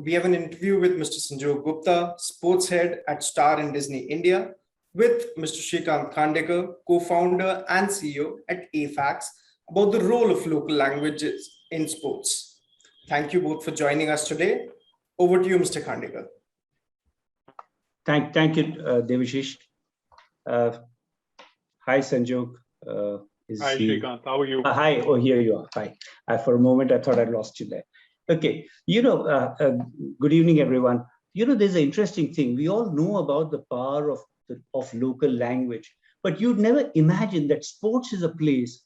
we have an interview with Mr. Sanjog Gupta, sports head at Star and Disney India, with Mr. Shrikant Khandekar, co-founder and CEO at AFAX, about the role of local languages in sports. Thank you both for joining us today. Over to you, Mr. Khandekar. Thank you, Devashish. Hi, Sanjog. Hi, Shrikant. How are you? Hi. Oh, here you are. Hi. For a moment, I thought I lost you there. Okay. Good evening, everyone. There's an interesting thing. We all know about the power of local language, but you'd never imagine that sports is a place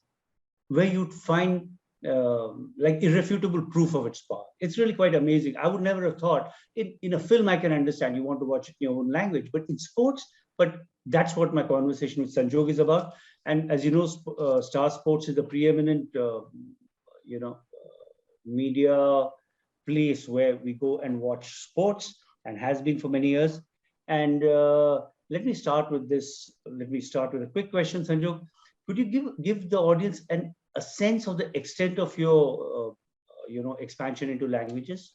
where you'd find like irrefutable proof of its power. It's really quite amazing. I would never have thought in a film, I can understand you want to watch it in your own language, but in sports, but that's what my conversation with Sanjog is about. And as you know, Star Sports is the preeminent, media place where we go and watch sports and has been for many years. And let me start with this. Let me start with a quick question, Sanjog. Could you give the audience a sense of the extent of your, expansion into languages?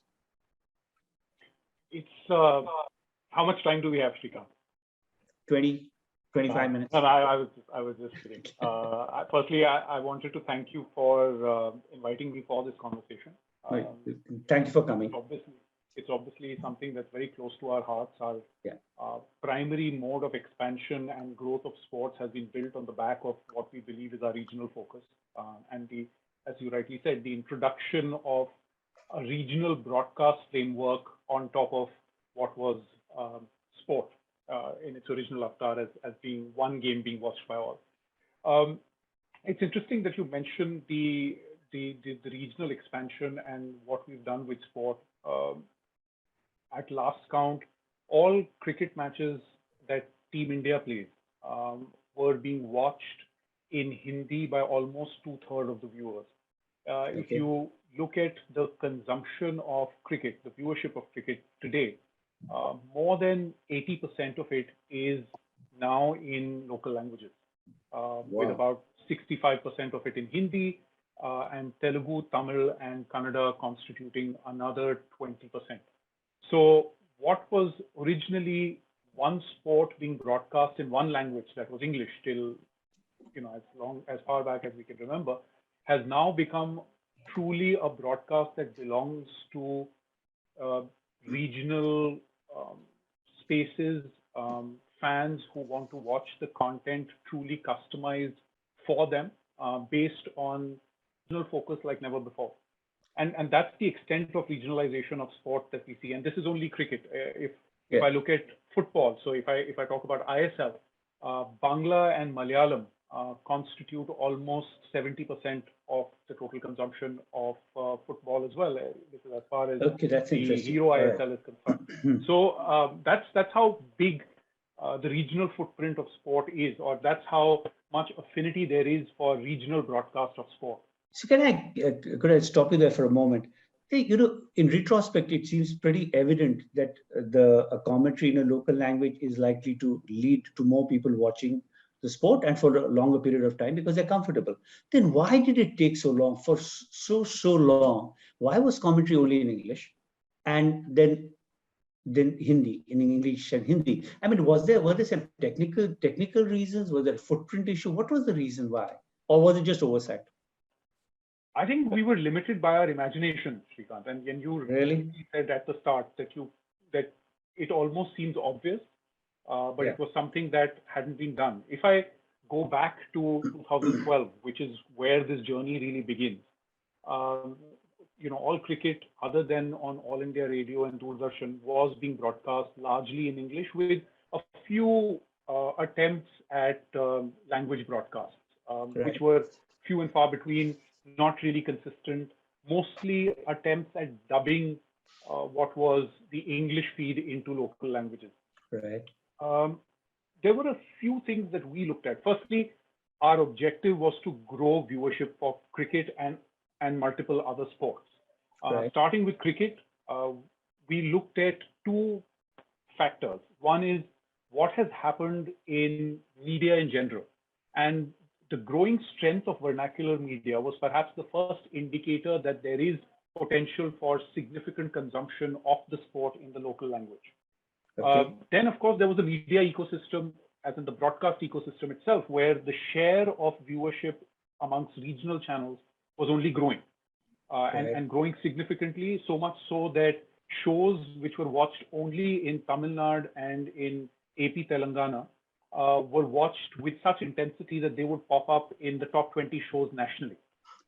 It's how much time do we have, Shrikant? 25 minutes. No, I was just kidding. Firstly, I wanted to thank you for inviting me for this conversation. Thank you for coming. It's obviously something that's very close to our hearts. Our primary mode of expansion and growth of sports has been built on the back of what we believe is our regional focus. And as you rightly said, the introduction of a regional broadcast framework on top of what was sport in its original avatar as being one game being watched by all. It's interesting that you mentioned the regional expansion and what we've done with sport. At last count, all cricket matches that Team India plays were being watched in Hindi by almost 2/3 of the viewers. Okay. If you look at the consumption of cricket, the viewership of cricket today, more than 80% of it is now in local languages, with about 65% of it in Hindi, and Telugu, Tamil, and Kannada constituting another 20%. So what was originally one sport being broadcast in one language, that was English, till as far back as we can remember, has now become truly a broadcast that belongs to regional spaces, fans who want to watch the content truly customized for them, based on regional focus like never before. And that's the extent of regionalization of sport that we see. And this is only cricket. If I look at football, so if I talk about ISL, Bangla and Malayalam constitute almost 70% of the total consumption of football as well. This is as far as the Hero ISL is concerned. So that's how big the regional footprint of sport is, or that's how much affinity there is for regional broadcast of sport. So could I stop you there for a moment? In retrospect, it seems pretty evident that a commentary in a local language is likely to lead to more people watching the sport and for a longer period of time because they're comfortable. Then why did it take so long? For so long, why was commentary only in English and then Hindi, in English and Hindi? I mean, were there some technical reasons? Was there a footprint issue? What was the reason why? Or was it just oversight? I think we were limited by our imagination, Shrikant. And you really said at the start that it almost seems obvious, but it was something that hadn't been done. If I go back to 2012, which is where this journey really begins, all cricket, other than on All India Radio and Doordarshan, was being broadcast largely in English with a few attempts at language broadcasts, which were few and far between, not really consistent, mostly attempts at dubbing what was the English feed into local languages. Right. There were a few things that we looked at. Firstly, our objective was to grow viewership of cricket and multiple other sports. Starting with cricket, we looked at two factors. One is what has happened in media in general. And the growing strength of vernacular media was perhaps the first indicator that there is potential for significant consumption of the sport in the local language. Okay. Then, of course, there was the media ecosystem, as in the broadcast ecosystem itself, where the share of viewership amongst regional channels was only growing and growing significantly, so much so that shows which were watched only in Tamil Nadu and in AP Telangana were watched with such intensity that they would pop up in the top 20 shows nationally.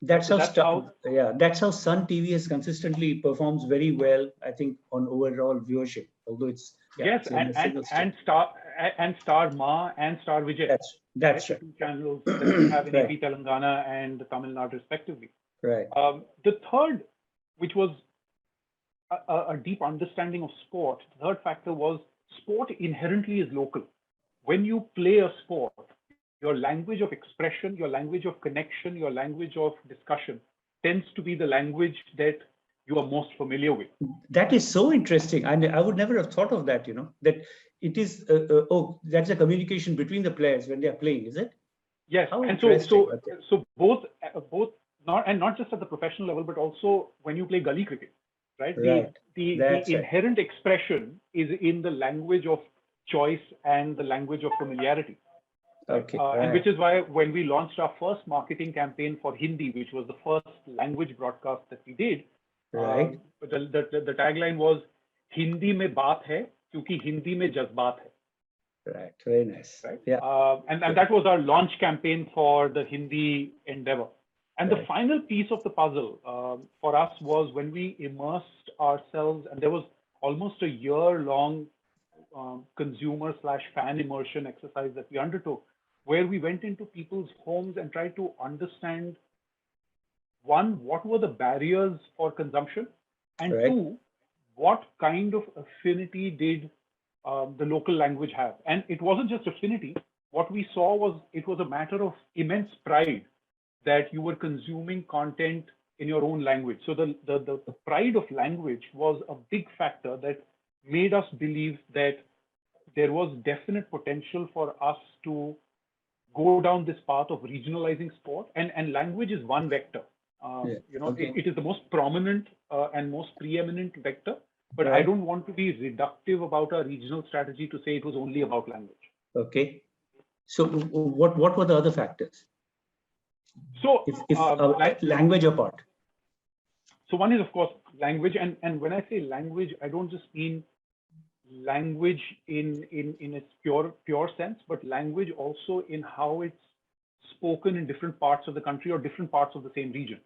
That's that's how Sun TV has consistently performs very well, I think, on overall viewership. Although it's and Star Ma and Star Vijay. That's right. Two channels that we have in AP Telangana and Tamil Nadu respectively. Right. The third, which was a deep understanding of sport, the third factor was sport inherently is local. When you play a sport, your language of expression, your language of connection, your language of discussion tends to be the language that you are most familiar with. That is so interesting. And I would never have thought of that, that it is, that's a communication between the players when they are playing, is it? Yes. How and so both, not just at the professional level, but also when you play gully cricket, right? The inherent expression is in the language of choice and the language of familiarity. Okay. And which is why when we launched our first marketing campaign for Hindi, which was the first language broadcast that we did, the tagline was Hindi mein baat hai, kyunki Hindi mein jazbaat hai. Right. Very nice. Right. Yeah. And that was our launch campaign for the Hindi endeavor. And the final piece of the puzzle for us was when we immersed ourselves, and there was almost a year-long consumer/fan immersion exercise that we undertook, where we went into people's homes and tried to understand, one, what were the barriers for consumption, and two, what kind of affinity did the local language have. And it wasn't just affinity. What we saw was it was a matter of immense pride that you were consuming content in your own language. So the pride of language was a big factor that made us believe that there was definite potential for us to go down this path of regionalizing sport, and language is one vector. It is the most prominent and most preeminent vector, but I don't want to be reductive about our regional strategy to say it was only about language. Okay. So what were the other factors? So if language apart. So one is, of course, language. And when I say language, I don't just mean language in its pure sense, but language also in how it's spoken in different parts of the country or different parts of the same region.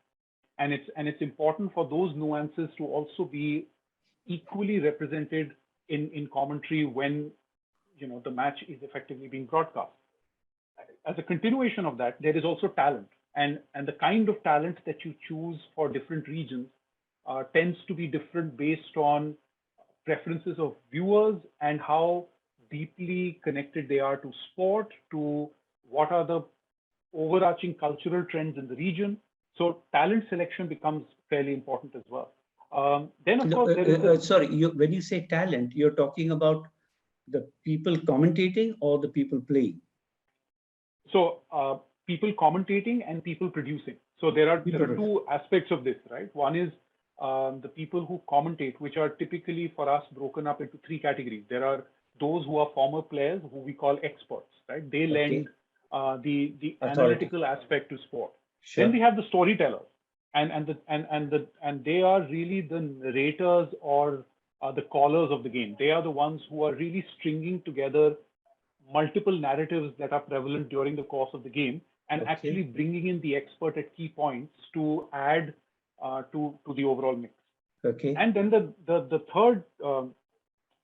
And it's important for those nuances to also be equally represented in commentary when the match is effectively being broadcast. As a continuation of that, there is also talent, and the kind of talent that you choose for different regions tends to be different based on preferences of viewers and how deeply connected they are to sport, to what are the overarching cultural trends in the region. So talent selection becomes fairly important as well. Then, of course, there is sorry, when you say talent, you're talking about the people commentating or the people playing? So people commentating and people producing. So there are two aspects of this, right? One is the people who commentate, which are typically for us broken up into three categories. There are those who are former players, who we call experts, right? They lend the analytical aspect to sport. Sure. Then we have the storytellers, and they are really the narrators or the callers of the game. They are the ones who are really stringing together multiple narratives that are prevalent during the course of the game, and actually bringing in the expert at key points to add to the overall mix. Okay. And then the third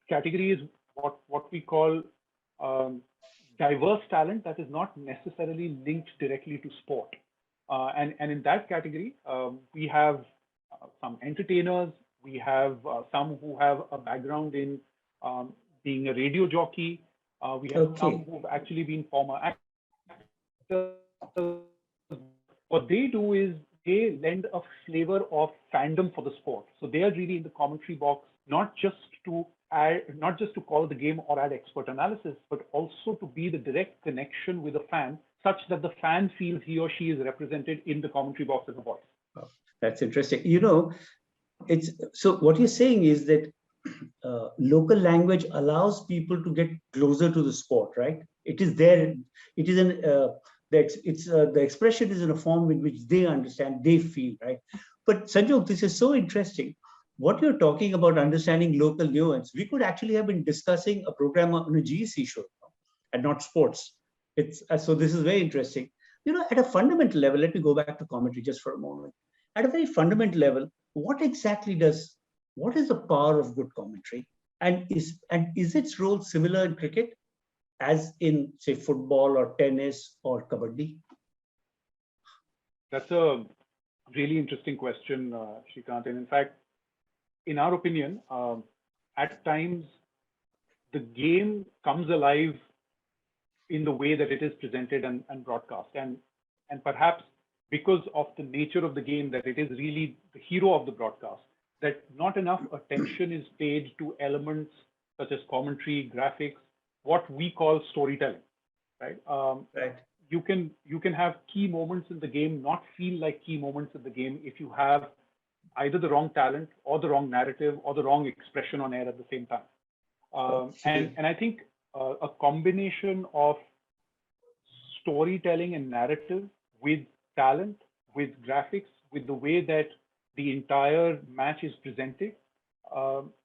category is what we call diverse talent that is not necessarily linked directly to sport. And in that category, we have some entertainers, we have some who have a background in being a radio jockey, we have some who've actually been former actors. What they do is they lend a flavor of fandom for the sport. So they are really in the commentary box, not just to call the game or add expert analysis, but also to be the direct connection with a fan, such that the fan feels he or she is represented in the commentary box as a voice. Oh, that's interesting. it's so what you're saying is that local language allows people to get closer to the sport, right? It is there. It is an the expression is in a form in which they understand, they feel, right? But Sanjog, this is so interesting. What you're talking about understanding local nuance, we could actually have been discussing a program on a GEC show, and not sports. It's so this is very interesting. At a fundamental level, let me go back to commentary just for a moment. At a very fundamental level, what is the power of good commentary? And is its role similar in cricket as in, say, football or tennis or kabaddi? That's a really interesting question, Shrikant. And in fact, in our opinion, at times the game comes alive in the way that it is presented and broadcast. And perhaps because of the nature of the game, that it is really the hero of the broadcast, that not enough attention is paid to elements such as commentary, graphics, what we call storytelling, right? Right. You can have key moments in the game not feel like key moments in the game if you have either the wrong talent or the wrong narrative or the wrong expression on air at the same time. And I think a combination of storytelling and narrative with talent, with graphics, with the way that the entire match is presented,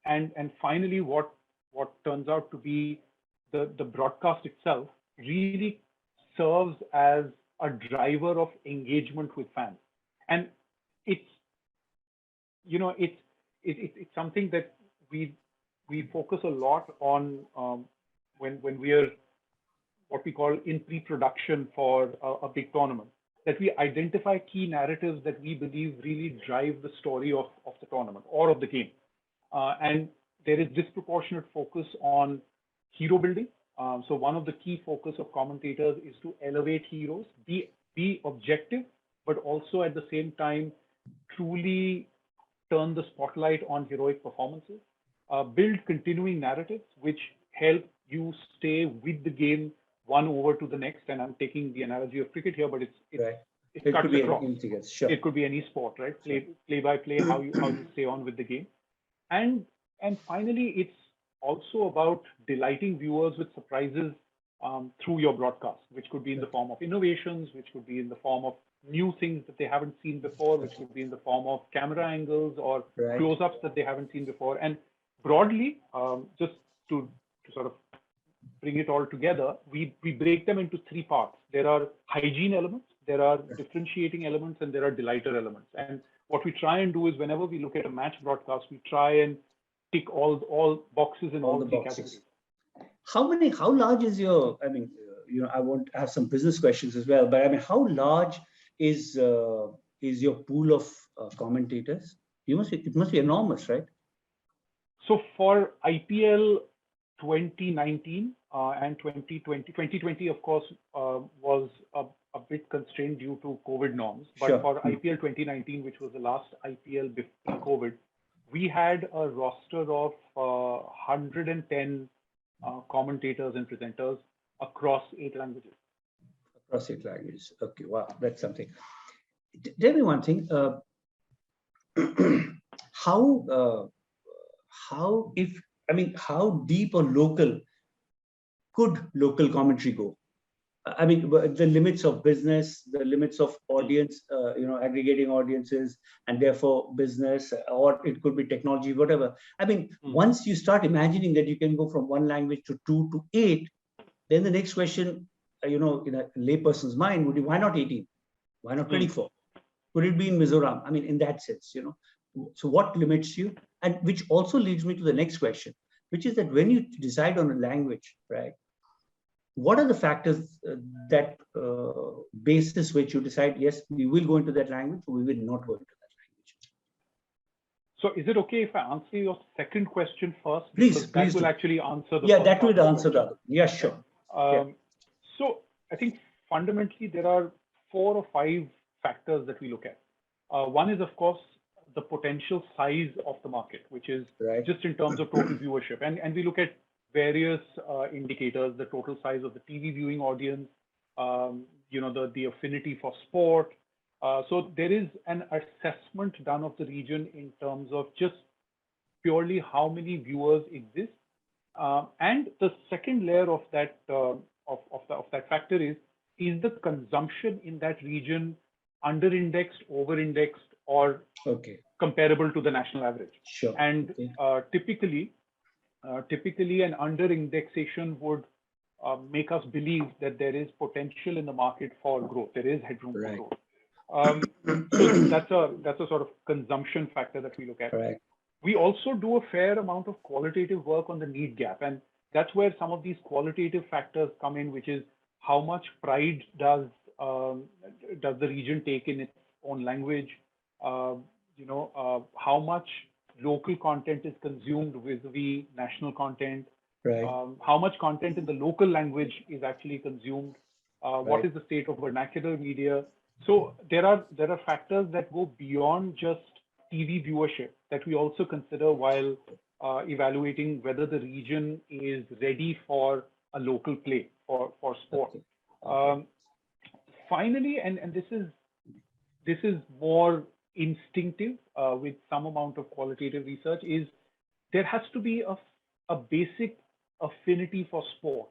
and finally what turns out to be the broadcast itself really serves as a driver of engagement with fans. And it's it's something that we focus a lot on when we are what we call in pre-production for a big tournament, that we identify key narratives that we believe really drive the story of the tournament or of the game. And there is disproportionate focus on hero building. So one of the key focus of commentators is to elevate heroes, be objective, but also at the same time truly turn the spotlight on heroic performances, build continuing narratives which help you stay with the game one over to the next. And I'm taking the analogy of cricket here, but it cuts across. Sure. It could be any sport, right? Play by play, how you stay on with the game. And finally, it's also about delighting viewers with surprises through your broadcast, which could be in the form of innovations, which could be in the form of new things that they haven't seen before, which could be in the form of camera angles or close-ups that they haven't seen before. And broadly, just to sort of bring it all together, we break them into three parts. There are hygiene elements, there are differentiating elements, and there are delighter elements. And what we try and do is whenever we look at a match broadcast, we try and tick all boxes in all three categories. How large is your, I want to have some business questions as well, but how large is your pool of commentators? It must be enormous, right? So for IPL 2019 and 2020, of course, was a bit constrained due to COVID norms. But sure. For IPL 2019, which was the last IPL before COVID, we had a roster of 110 commentators and presenters across 8 languages. Across 8 languages. Okay, wow, that's something. Tell me one thing. How deep or local could local commentary go? The limits of business, the limits of audience, aggregating audiences, and therefore business, or it could be technology, whatever. Once you start imagining that you can go from 1 language to 2 to 8, then the next question, in a layperson's mind would be, why not 18? Why not 24? Could it be in Mizoram? In that sense, So what limits you? And which also leads me to the next question, which is that when you decide on a language, right? What are the factors that basis which you decide, yes, we will go into that language, or we will not go into that language? So is it okay if I answer your second question first? Please that will actually answer the first that will answer the other. Yeah, sure. So I think fundamentally there are 4 or 5 factors that we look at. One is, of course, the potential size of the market, which is just in terms of total viewership. And we look at various indicators, the total size of the TV viewing audience, the affinity for sport, So there is an assessment done of the region in terms of just purely how many viewers exist. And the second layer of that of that factor is the consumption in that region under-indexed, over-indexed, or comparable to the national average. Sure. And typically an under-indexation would make us believe that there is potential in the market for growth. There is headroom for growth. So that's a sort of consumption factor that we look at. Correct. We also do a fair amount of qualitative work on the need gap, and that's where some of these qualitative factors come in, which is how much pride does the region take in its own language, how much local content is consumed vis-a-vis national content, how much content in the local language is actually consumed, what is the state of vernacular media. So there are factors that go beyond just TV viewership that we also consider while evaluating whether the region is ready for a local play for sport. Finally, and this is more instinctive with some amount of qualitative research, is there has to be a basic affinity for sport,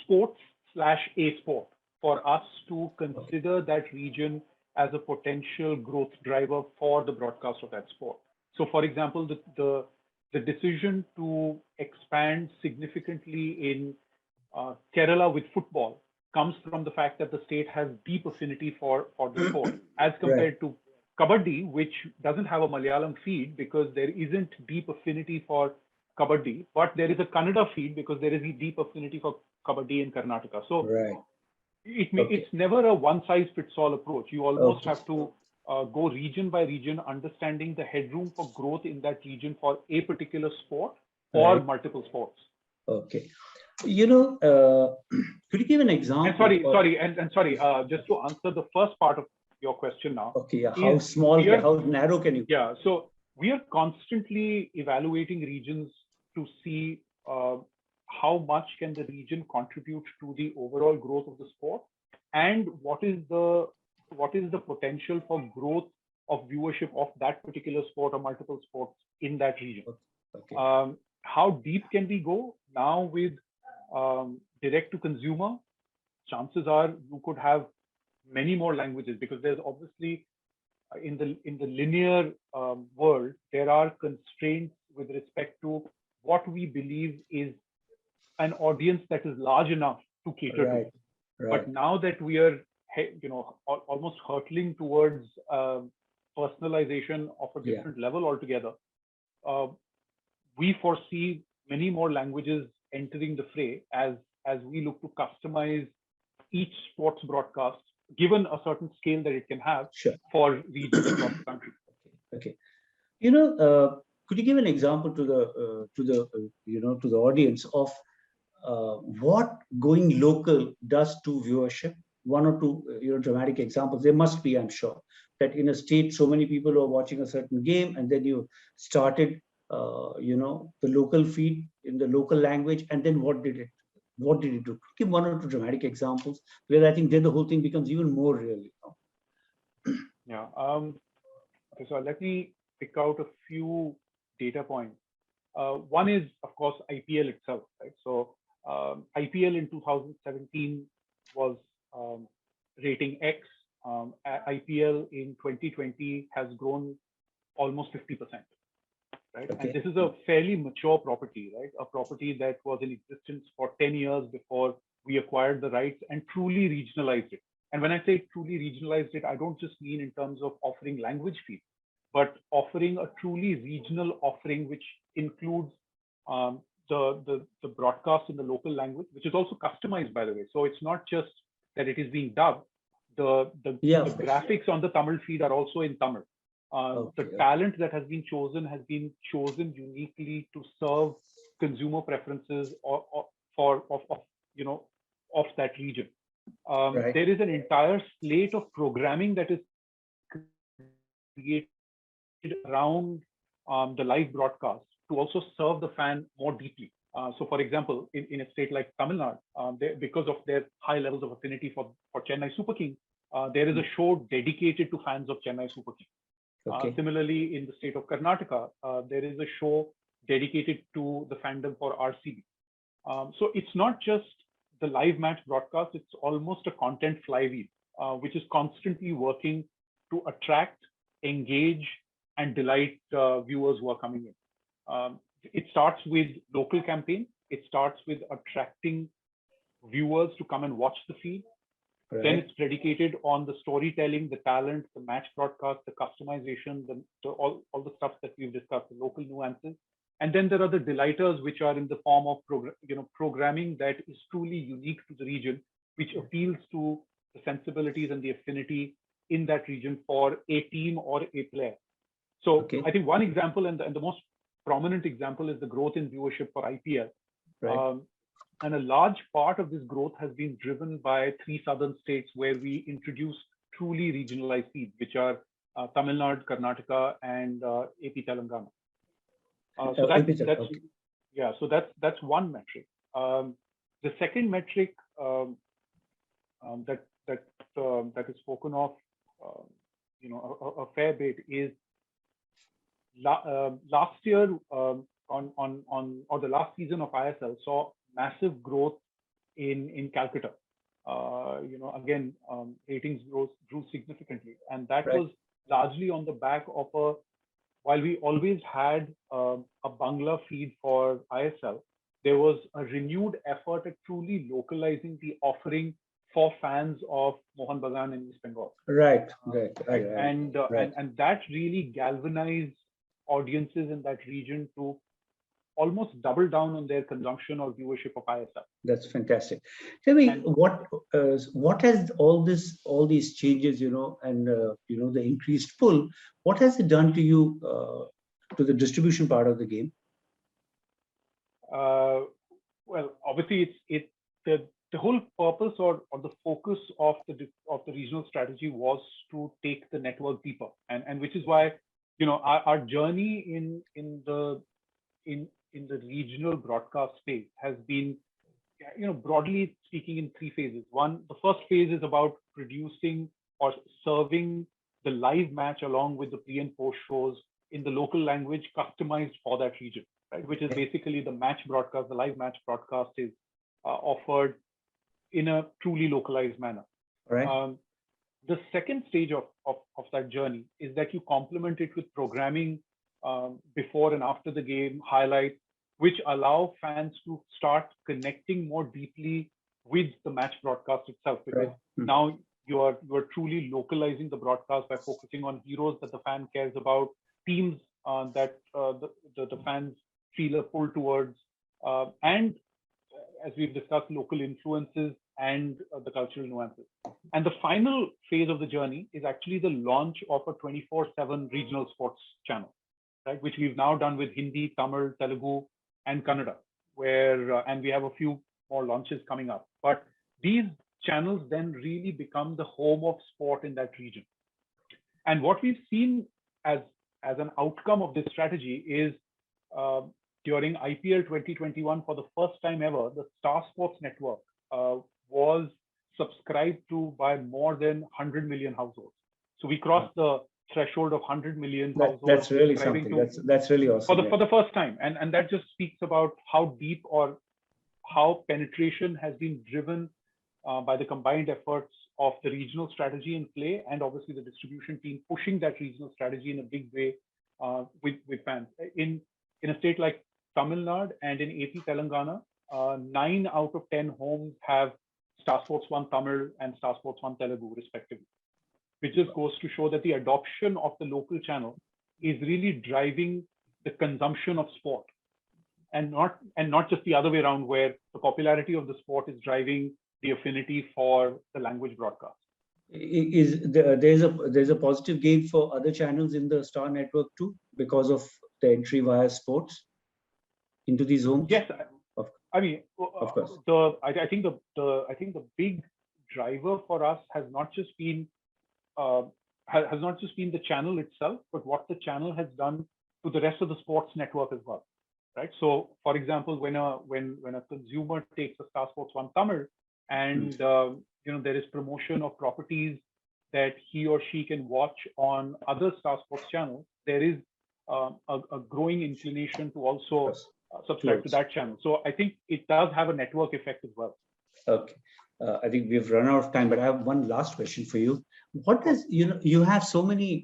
sports/a sport, for us to consider that region as a potential growth driver for the broadcast of that sport. So, for example, the decision to expand significantly in Kerala with football comes from the fact that the state has deep affinity for the sport, as compared to Kabaddi, which doesn't have a Malayalam feed because there isn't deep affinity for Kabaddi, but there is a Kannada feed because there is a deep affinity for Kabaddi in Karnataka. So it's never a one-size-fits-all approach. You almost have to go region by region, understanding the headroom for growth in that region for a particular sport or multiple sports. Okay. Could you give an example? And sorry, just to answer the first part of your question now. Okay, how narrow can you? Yeah, so we are constantly evaluating regions to see how much can the region contribute to the overall growth of the sport, and what is the potential for growth of viewership of that particular sport or multiple sports in that region. How deep can we go now with direct to consumer? Chances are you could have many more languages, because there's obviously in the linear world, there are constraints with respect to what we believe is an audience that is large enough to cater to. But now that we are, almost hurtling towards personalization of a different level altogether, we foresee many more languages entering the fray as we look to customize each sports broadcast, given a certain scale that it can have for regions across the country. Okay. Could you give an example to the audience of what going local does to viewership? One or two dramatic examples. There must be, I'm sure, that in a state so many people are watching a certain game, and then you started the local feed in the local language, and then what did it do? Give one or two dramatic examples, because I think then the whole thing becomes even more real. Yeah. Okay, so let me pick out a few data points. One is, of course, IPL itself, right? So IPL in 2017 was rating X. IPL in 2020 has grown almost 50%. Right? And this is a fairly mature property, right? A property that was in existence for 10 years before we acquired the rights and truly regionalized it. And when I say truly regionalized it, I don't just mean in terms of offering language feeds, but offering a truly regional offering, which includes the broadcast in the local language, which is also customized, by the way. So it's not just that it is being dubbed. The graphics on the Tamil feed are also in Tamil. The talent that has been chosen uniquely to serve consumer preferences of that region. There is an entire slate of programming that is created around the live broadcast to also serve the fan more deeply. So, for example, in a state like Tamil Nadu, because of their high levels of affinity for Chennai Super Kings, there is a show dedicated to fans of Chennai Super Kings. Okay. Similarly, in the state of Karnataka, there is a show dedicated to the fandom for RCB. So it's not just the live match broadcast, it's almost a content flywheel, which is constantly working to attract, engage, and delight viewers who are coming in. It starts with local campaign. It starts with attracting viewers to come and watch the feed. Right. Then it's predicated on the storytelling, the talent, the match broadcast, the customization, all the stuff that we've discussed, the local nuances. And then there are the delighters, which are in the form of programming that is truly unique to the region, which appeals to the sensibilities and the affinity in that region for a team or a player. So Okay. I think one example, and the most prominent example, is the growth in viewership for IPL. Right. And a large part of this growth has been driven by 3 southern states where we introduced truly regionalized feeds, which are Tamil Nadu, Karnataka, and AP Telangana. So that's one metric. The second metric that is spoken of, a fair bit is last year or the last season of ISL saw massive growth in Calcutta. Again, ratings grew significantly, and that was largely on the back of while we always had a Bangla feed for ISL, there was a renewed effort at truly localizing the offering for fans of Mohan Bagan in East Bengal. Right. And that really galvanized audiences in that region to almost double down on their consumption or viewership of ISL. That's fantastic. Tell me, what has all these changes, and the increased pull, what has it done to you, to the distribution part of the game? Well, obviously, it's the whole purpose or the focus of the regional strategy was to take the network deeper, and which is why our journey in the regional broadcast space has been, broadly speaking, in 3 phases. One, the first phase is about producing or serving the live match along with the pre and post shows in the local language customized for that region, right? Which is basically the match broadcast, the live match broadcast is offered in a truly localized manner. Right. The second stage of that journey is that you complement it with programming before and after the game, highlights, which allow fans to start connecting more deeply with the match broadcast itself, because now you are truly localizing the broadcast by focusing on heroes that the fan cares about, teams that the fans feel a pull towards, and as we've discussed, local influences and the cultural nuances. And the final phase of the journey is actually the launch of a 24/7 regional sports channel, right? Which we've now done with Hindi, Tamil, Telugu, and Kannada, and we have a few more launches coming up. But these channels then really become the home of sport in that region. And what we've seen as an outcome of this strategy is during IPL 2021, for the first time ever, the Star Sports Network was subscribed to by more than 100 million households. So we crossed the threshold of 100 million households. That's really something. That's really awesome. For the first time. And that just speaks about how deep or how penetration has been driven by the combined efforts of the regional strategy in play, and obviously the distribution team pushing that regional strategy in a big way with fans. In a state like Tamil Nadu and in AP Telangana, 9 out of 10 homes have Star Sports 1 Tamil and Star Sports 1 Telugu respectively, which just goes to show that the adoption of the local channel is really driving the consumption of sport, and not just the other way around, where the popularity of the sport is driving the affinity for the language broadcast. There's a positive gain for other channels in the Star network too, because of the entry via sports into these homes? Yes, I mean, of course. I think the big driver for us has not just been the channel itself, but what the channel has done to the rest of the sports network as well, right? So, for example, when a consumer takes a Star Sports 1 Tamil and there is promotion of properties that he or she can watch on other Star Sports channels, there is a growing inclination to also subscribe to that channel. So I think it does have a network effect as well. Okay. I think we've run out of time, but I have one last question for you. What is, you have so many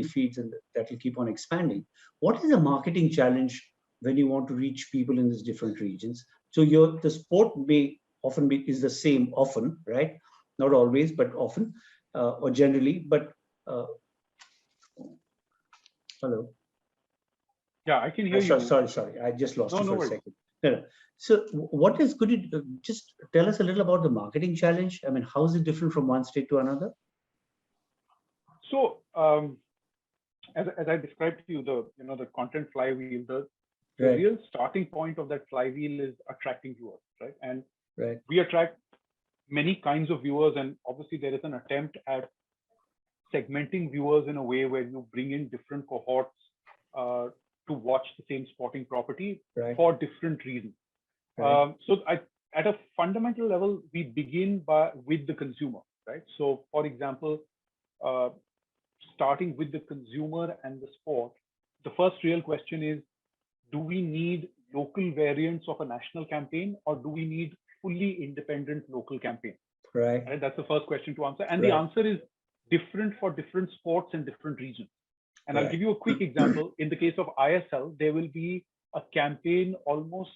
feeds and that will keep on expanding. What is a marketing challenge when you want to reach people in these different regions? So the sport may often is the same often, right? Not always, but often, or generally, but hello. Yeah, I can hear you. Sorry. I just lost you for a second. No. So could you just tell us a little about the marketing challenge? I mean, how is it different from one state to another? So, as I described to you, the content flywheel, the real starting point of that flywheel is attracting viewers, right? And we attract many kinds of viewers, and obviously there is an attempt at segmenting viewers in a way where you bring in different cohorts to watch the same sporting property for different reasons. So at a fundamental level, we begin with the consumer, right? So for example, starting with the consumer and the sport, the first real question is, do we need local variants of a national campaign, or do we need fully independent local campaign? Right? That's the first question to answer. And the answer is different for different sports and different regions. And I'll give you a quick example. In the case of ISL, there will be a campaign almost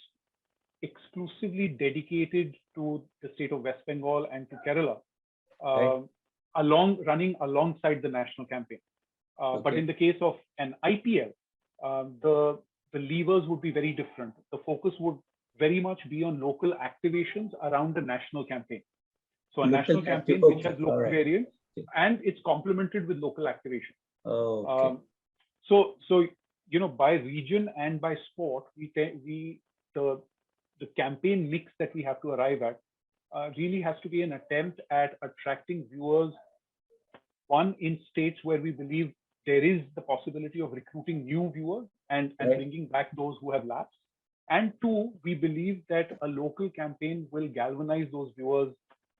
exclusively dedicated to the state of West Bengal and to Kerala, running alongside the national campaign. But in the case of an IPL, the levers would be very different. The focus would very much be on local activations around the national campaign. So a national campaign which has local variants, and it's complemented with local activation. So by region and by sport, the campaign mix that we have to arrive at really has to be an attempt at attracting viewers, one, in states where we believe there is the possibility of recruiting new viewers and bringing back those who have lapsed. And two, we believe that a local campaign will galvanize those viewers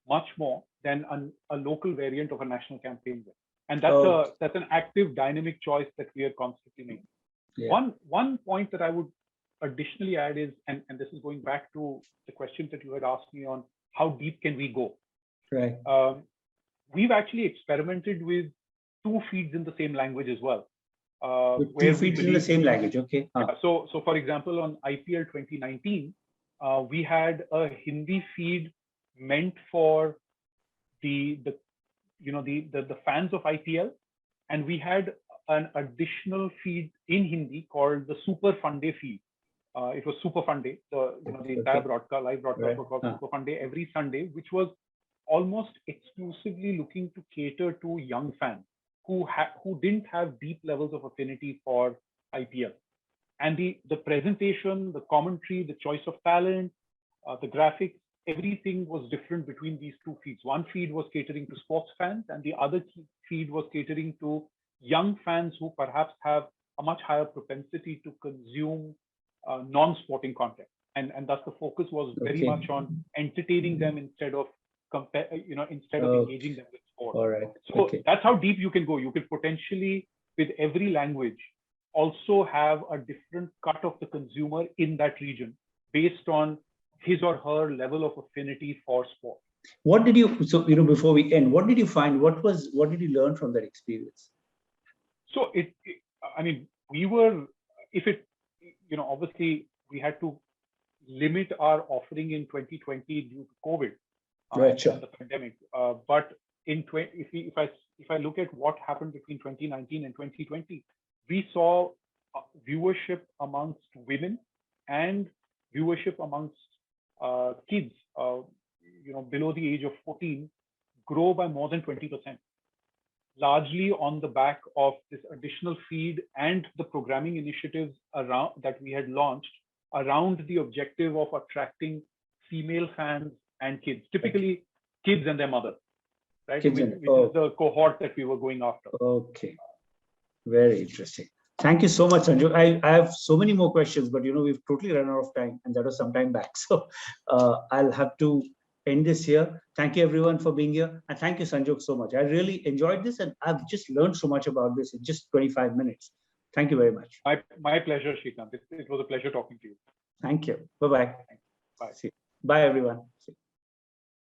much more than a local variant of a national campaign will. And that's an active, dynamic choice that we are constantly making. One point that I would additionally add is, and this is going back to the question that you had asked me on how deep can we go? We've actually experimented with 2 feeds in the same language as well. Two feeds in the same language, okay. So for example, on IPL 2019, we had a Hindi feed meant for the fans of IPL, and we had an additional feed in Hindi called the Super Fun Day feed. It was Super Fun Day, the entire live broadcast was called Super Fun Day every Sunday, which was almost exclusively looking to cater to young fans who didn't have deep levels of affinity for IPL. And the presentation, the commentary, the choice of talent, the graphics, everything was different between these 2 feeds. One feed was catering to sports fans, and the other feed was catering to young fans who perhaps have a much higher propensity to consume non-sporting content. And thus the focus was very much on entertaining them instead of engaging them with sport. So that's how deep you can go. You could potentially, with every language, also have a different cut of the consumer in that region based on his or her level of affinity for sport. What did you, before we end, what did you find? What did you learn from that experience? So obviously we had to limit our offering in 2020 due to COVID, and the pandemic. But if I look at what happened between 2019 and 2020, we saw viewership amongst women and viewership amongst kids, below the age of 14, grow by more than 20%, largely on the back of this additional feed and the programming initiatives that we had launched around the objective of attracting female fans and kids, typically kids and their mothers, right? Which is the cohort that we were going after. Okay, very interesting. Thank you so much, Sanjog. I have so many more questions, but we've totally run out of time, and that was some time back. So I'll have to end this here. Thank you everyone for being here. And thank you, Sanjog, so much. I really enjoyed this and I've just learned so much about this in just 25 minutes. Thank you very much. My pleasure, Shrikant. It was a pleasure talking to you. Thank you. Bye-bye. Bye. Bye, everyone. See you.